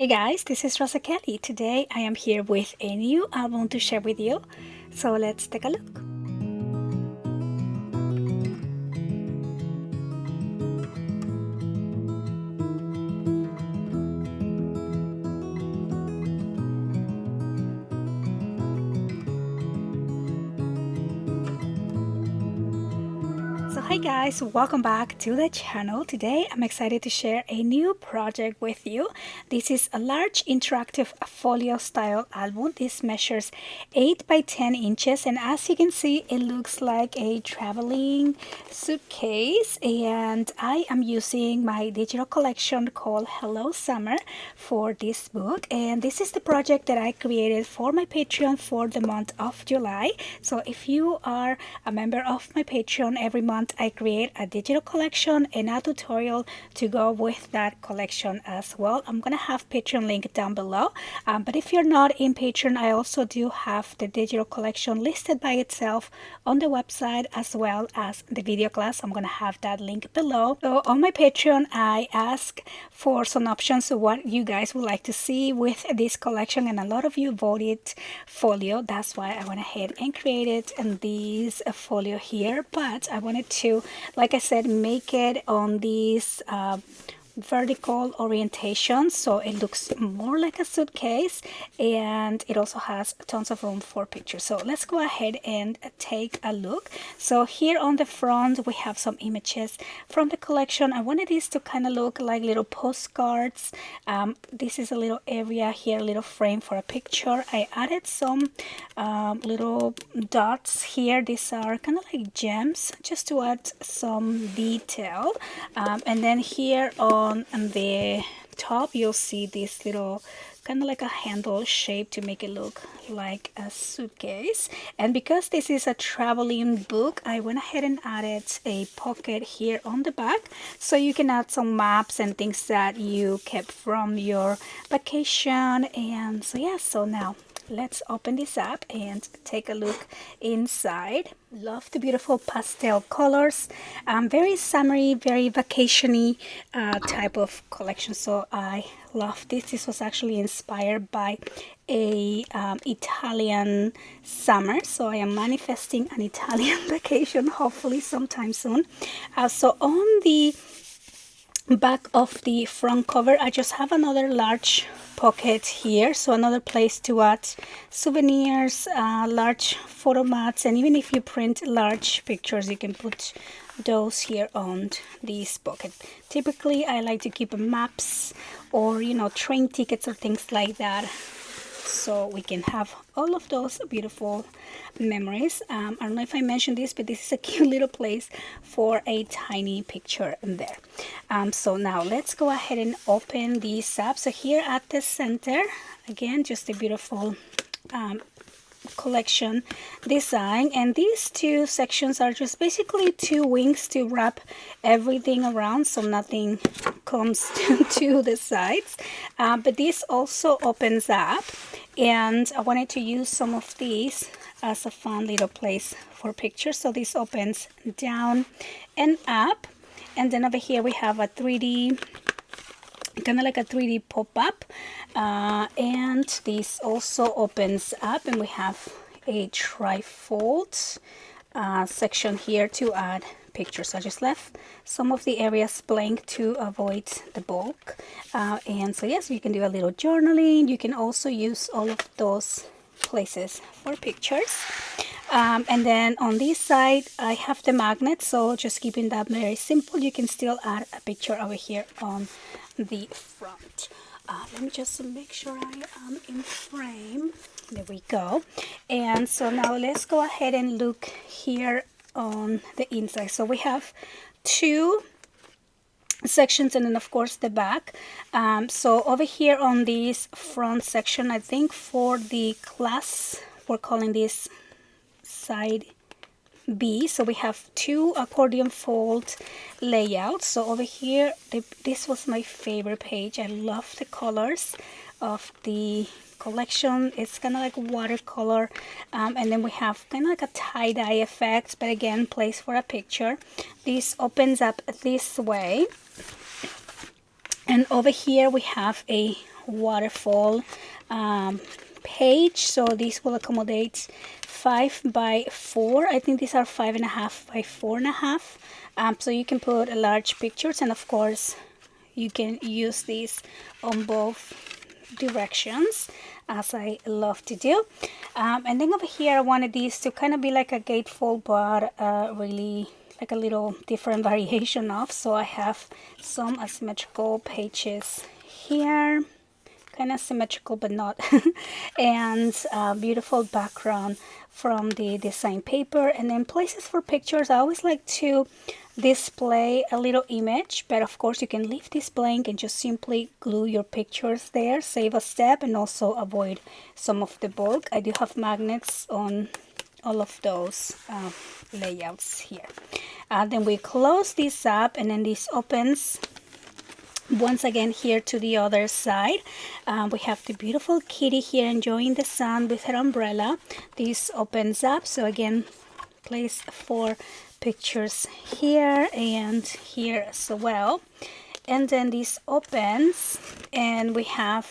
Hey guys, this is Rosa Kelly. Today I am here with a new album to share with you. So let's take a look. So hi guys, welcome back to the channel. Today I'm excited to share a new project with you. This is a large interactive folio style album. This measures 8 by 10 inches, and as you can see it looks like a traveling suitcase, and I am using my digital collection called Hello Summer for this book, and this is the project that I created for my Patreon for the month of July. So if you are a member of my Patreon, every month I create a digital collection and a tutorial to go with that collection as well. I'm gonna have Patreon link down below, but if you're not in Patreon, I also do have the digital collection listed by itself on the website as well as the video class. I'm gonna have that link below. So on my Patreon I ask for some options of what you guys would like to see with this collection, and a lot of you voted folio. That's why I went ahead and created this folio here, but I wanted to, like I said, make it on these vertical orientation so it looks more like a suitcase, and it also has tons of room for pictures. So let's go ahead and take a look. So here on the front we have some images from the collection. I wanted this to kind of look like little postcards. This is a little area here, a little frame for a picture. I added some little dots here. These are kind of like gems just to add some detail, and then here on the top you'll see this little kind of like a handle shape to make it look like a suitcase. And because this is a traveling book, I went ahead and added a pocket here on the back so you can add some maps and things that you kept from your vacation. And so yeah, so now let's open this up and take a look inside. Love the beautiful pastel colors. Very summery, very vacation-y type of collection. So I love this. This was actually inspired by a Italian summer. So I am manifesting an Italian vacation hopefully sometime soon. So on the back of the front cover I just have another large pocket here, so another place to add souvenirs, large photo mats, and even if you print large pictures you can put those here on this pocket. Typically I like to keep maps or train tickets or things like that, so we can have all of those beautiful memories. I don't know if I mentioned this, but this is a cute little place for a tiny picture in there. So now let's go ahead and open these up. So here at the center, again, just a beautiful collection design, and these two sections are just basically two wings to wrap everything around so nothing comes to the sides, but this also opens up, and I wanted to use some of these as a fun little place for pictures. So this opens down and up, and then over here we have a 3D, kind of like a 3D pop-up, and this also opens up, and we have a trifold section here to add pictures. So I just left some of the areas blank to avoid the bulk, and so yes, you can do a little journaling. You can also use all of those places for pictures. And then on this side I have the magnet, so just keeping that very simple. You can still add a picture over here on the front. Let me just make sure I am in frame. There we go. And so now let's go ahead and look here on the inside. So we have two sections, and then of course the back. So over here on this front section, I think for the class we're calling this side B. So we have two accordion fold layouts. So over here, this was my favorite page. I love the colors of the collection. It's kind of like watercolor, and then we have kind of like a tie-dye effect, but again, place for a picture. This opens up this way, And over here we have a waterfall page. So this will accommodate 5 by 4. I think these are 5.5 by 4.5. So you can put large pictures, and of course you can use these on both directions, as I love to do. And then over here I wanted these to kind of be like a gatefold, but really like a little different variation of. So I have some asymmetrical pages here, kind of symmetrical but not, and beautiful background from the design paper, and then places for pictures. I always like to display a little image, but of course you can leave this blank and just simply glue your pictures there, save a step, and also avoid some of the bulk. I do have magnets on all of those layouts here. Then we close this up, and then this opens once again here to the other side. We have the beautiful kitty here enjoying the sun with her umbrella. This opens up, so again, place for pictures here and here as well. And then this opens, and we have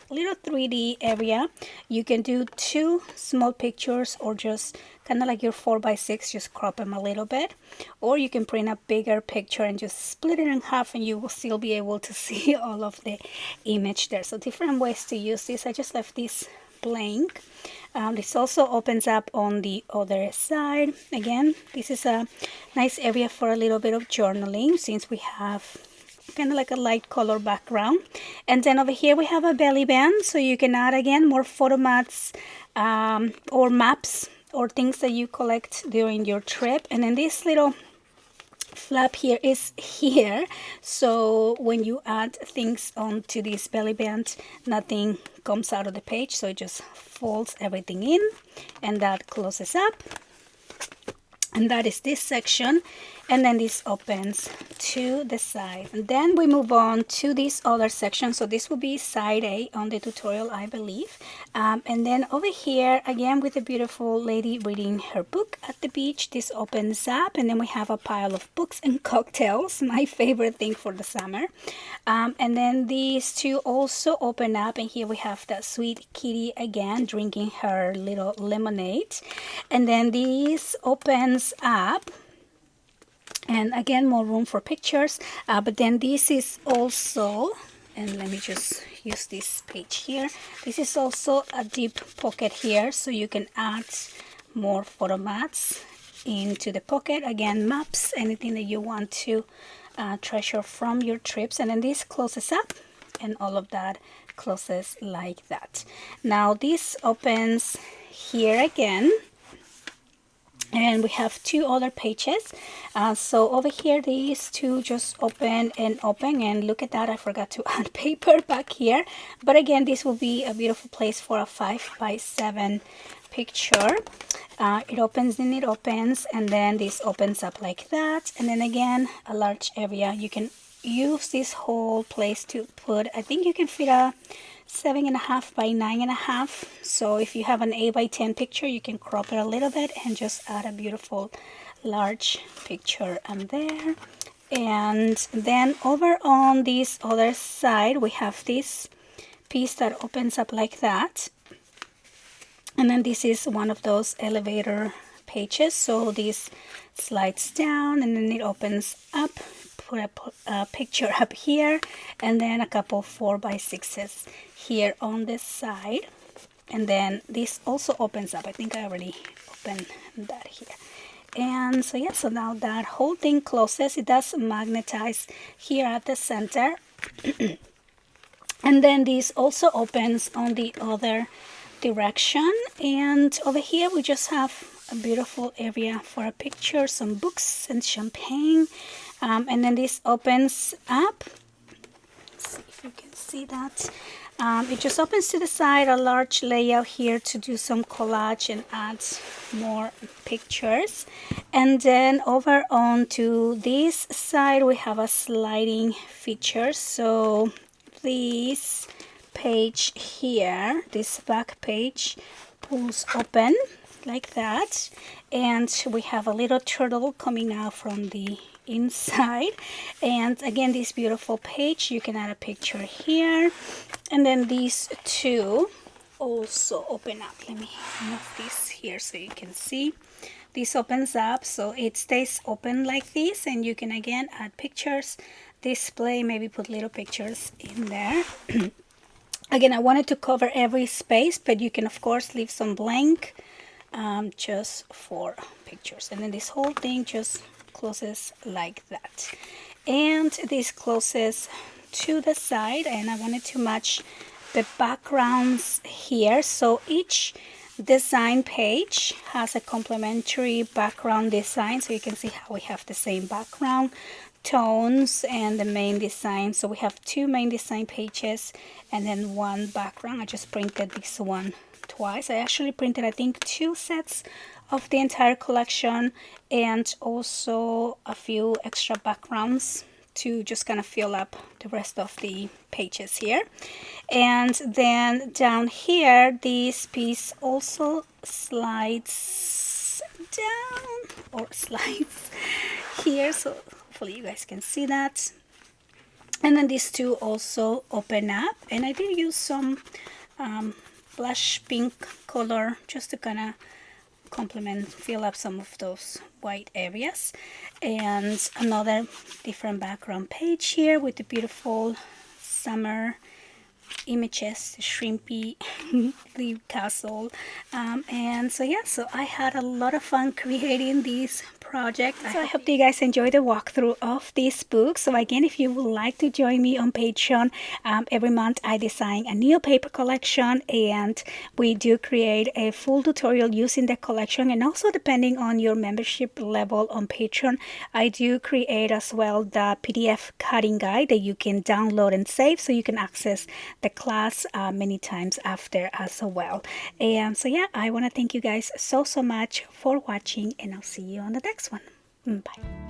a little 3D area. You can do 2 small pictures, or just kind of like your 4x6, just crop them a little bit, or you can print a bigger picture and just split it in half, and you will still be able to see all of the image there. So different ways to use this. I just left this blank. This also opens up on the other side. Again, this is a nice area for a little bit of journaling, since we have kind of like a light color background. And then over here we have a belly band, so you can add again more photo mats or maps or things that you collect during your trip. And then this little flap here is here, so when you add things onto this belly band, nothing comes out of the page, so it just folds everything in, and that closes up. And that is this section, and then this opens to the side. And then we move on to this other section. So this will be side A on the tutorial, I believe. And then over here, again, with a beautiful lady reading her book at the beach, this opens up, and then we have a pile of books and cocktails, my favorite thing for the summer. And then these two also open up, and here we have the sweet kitty again drinking her little lemonade. And then this opens up, and again, more room for pictures. But then this is also, and let me just use this page here, this is also a deep pocket here, so you can add more photo mats into the pocket. Again, maps, anything that you want to treasure from your trips. And then this closes up, and all of that closes like that. Now this opens here again, and we have 2 other pages. So over here, these 2 just open and open, and look at that, I forgot to add paper back here. But again, this will be a beautiful place for a 5x7 picture. It opens and it opens, and then this opens up like that. And then again, a large area. You can use this whole place to put, I think you can fit a 7.5 by 9.5. So if you have an 8 by 10 picture, you can crop it a little bit and just add a beautiful large picture on there. And then over on this other side, we have this piece that opens up like that. And then this is one of those elevator pages. So this slides down, and then it opens up. Put a picture up here, and then a couple 4x6s here on this side. And then this also opens up. I think I already opened that here. And so yeah, so now that whole thing closes. It does magnetize here at the center. And then this also opens on the other direction. And over here we just have a beautiful area for a picture, some books and champagne. And then this opens up. Let's see if you can see that. It just opens to the side, a large layout here to do some collage and add more pictures. And then over on to this side, we have a sliding feature. So this page here, this back page, pulls open like that. And we have a little turtle coming out from the inside. And again, this beautiful page, you can add a picture here, and then these two also open up. Let me move this here so you can see. This opens up, so it stays open like this, and you can again add pictures, display, maybe put little pictures in there. Again, I wanted to cover every space, but you can of course leave some blank just for pictures. And then this whole thing just closes like that, and this closes to the side, and I wanted to match the backgrounds here. So each design page has a complementary background design, so you can see how we have the same background tones and the main design. So we have two main design pages and then one background. I just printed this one twice. I actually printed, I think, 2 sets of the entire collection, and also a few extra backgrounds to just kind of fill up the rest of the pages here. And then down here, this piece also slides down, or slides here, so hopefully you guys can see that. And then these two also open up, and I did use some blush pink color just to kind of complement, fill up some of those white areas. And another different background page here with the beautiful summer images, the shrimpy the castle, and so yeah, so I had a lot of fun creating this project. So I hope you guys enjoy the walkthrough of this book. So again, if you would like to join me on Patreon, every month I design a new paper collection, and we do create a full tutorial using the collection. And also, depending on your membership level on Patreon, I do create as well the PDF cutting guide that you can download and save, so you can access the class many times after as well. And so yeah, I want to thank you guys so much for watching, and I'll see you on the next one. Bye.